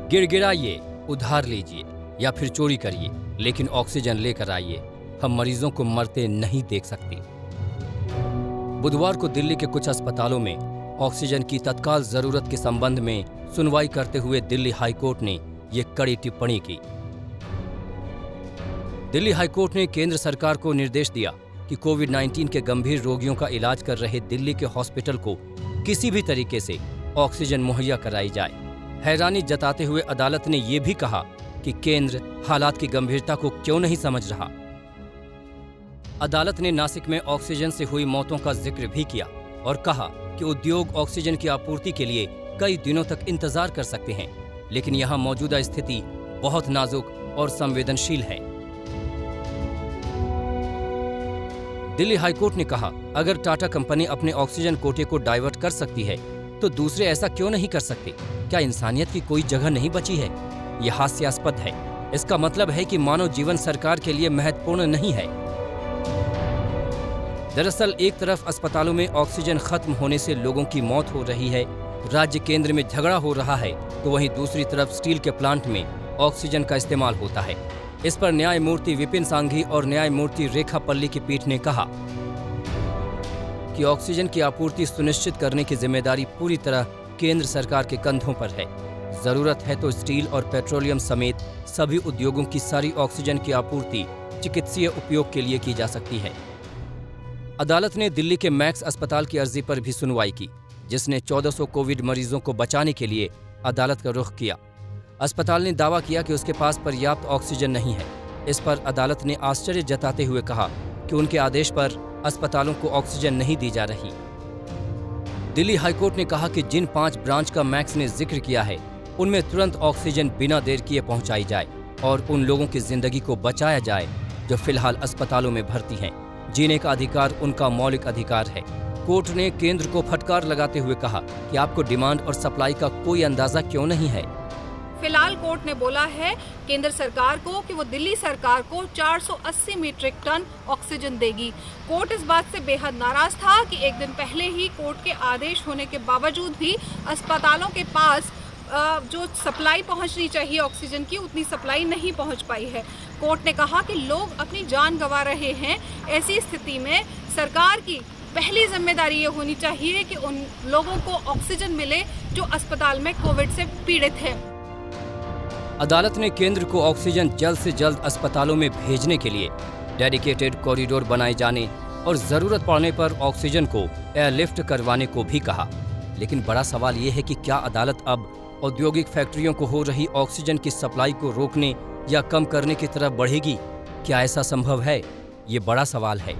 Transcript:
गिड़गिड़ाइए, उधार लीजिए या फिर चोरी करिए, लेकिन ऑक्सीजन लेकर आइए। हम मरीजों को मरते नहीं देख सकते। बुधवार को दिल्ली के कुछ अस्पतालों में ऑक्सीजन की तत्काल जरूरत के संबंध में सुनवाई करते हुए दिल्ली हाईकोर्ट ने ये कड़ी टिप्पणी की। दिल्ली हाईकोर्ट ने केंद्र सरकार को निर्देश दिया कि कोविड-19 के गंभीर रोगियों का इलाज कर रहे दिल्ली के हॉस्पिटल को किसी भी तरीके से ऑक्सीजन मुहैया कराई जाए। हैरानी जताते हुए अदालत ने यह भी कहा कि केंद्र हालात की गंभीरता को क्यों नहीं समझ रहा। अदालत ने नासिक में ऑक्सीजन से हुई मौतों का जिक्र भी किया और कहा कि उद्योग ऑक्सीजन की आपूर्ति के लिए कई दिनों तक इंतजार कर सकते हैं, लेकिन यहां मौजूदा स्थिति बहुत नाजुक और संवेदनशील है। दिल्ली हाईकोर्ट ने कहा, अगर टाटा कंपनी अपने ऑक्सीजन कोटे को डाइवर्ट कर सकती है तो दूसरे ऐसा क्यों नहीं कर सकते? क्या इंसानियत की कोई जगह नहीं बची है? यह हास्यास्पद है। इसका मतलब है कि मानव जीवन सरकार के लिए महत्वपूर्ण नहीं है। दरअसल एक तरफ अस्पतालों में ऑक्सीजन खत्म होने से लोगों की मौत हो रही है, राज्य केंद्र में झगड़ा हो रहा है, तो वहीं दूसरी तरफ स्टील के प्लांट में ऑक्सीजन का इस्तेमाल होता है। इस पर न्यायमूर्ति विपिन सांघी और न्यायमूर्ति रेखा पल्ली की पीठ ने कहा कि ऑक्सीजन की आपूर्ति सुनिश्चित करने की जिम्मेदारी पूरी तरह केंद्र सरकार के कंधों पर है। जरूरत है तो स्टील और पेट्रोलियम समेत सभी उद्योगों की सारी ऑक्सीजन की आपूर्ति चिकित्सीय उपयोग के लिए की जा सकती है। अदालत ने दिल्ली के मैक्स अस्पताल की अर्जी पर भी सुनवाई की, जिसने 1400 कोविड मरीजों को बचाने के लिए अदालत का रुख किया। अस्पताल ने दावा किया कि उसके पास पर्याप्त ऑक्सीजन नहीं है। इस पर अदालत ने आश्चर्य जताते हुए कहा कि उनके आदेश पर अस्पतालों को ऑक्सीजन नहीं दी जा रही। दिल्ली हाईकोर्ट ने कहा कि जिन 5 ब्रांच का मैक्स ने जिक्र किया है, उनमें तुरंत ऑक्सीजन बिना देर किए पहुंचाई जाए और उन लोगों की जिंदगी को बचाया जाए जो फिलहाल अस्पतालों में भर्ती हैं। जीने का अधिकार उनका मौलिक अधिकार है। कोर्ट ने केंद्र को फटकार लगाते हुए कहा कि आपको डिमांड और सप्लाई का कोई अंदाजा क्यों नहीं है। फिलहाल कोर्ट ने बोला है केंद्र सरकार को कि वो दिल्ली सरकार को 480 मीट्रिक टन ऑक्सीजन देगी। कोर्ट इस बात से बेहद नाराज था कि एक दिन पहले ही कोर्ट के आदेश होने के बावजूद भी अस्पतालों के पास जो सप्लाई पहुंचनी चाहिए ऑक्सीजन की, उतनी सप्लाई नहीं पहुंच पाई है। कोर्ट ने कहा कि लोग अपनी जान गंवा रहे हैं। ऐसी स्थिति में सरकार की पहली जिम्मेदारी ये होनी चाहिए कि उन लोगों को ऑक्सीजन मिले जो अस्पताल में कोविड से पीड़ित हैं। अदालत ने केंद्र को ऑक्सीजन जल्द से जल्द अस्पतालों में भेजने के लिए डेडिकेटेड कॉरिडोर बनाए जाने और जरूरत पड़ने पर ऑक्सीजन को एयरलिफ्ट करवाने को भी कहा। लेकिन बड़ा सवाल ये है कि क्या अदालत अब औद्योगिक फैक्ट्रियों को हो रही ऑक्सीजन की सप्लाई को रोकने या कम करने की तरफ बढ़ेगी? क्या ऐसा संभव है? ये बड़ा सवाल है।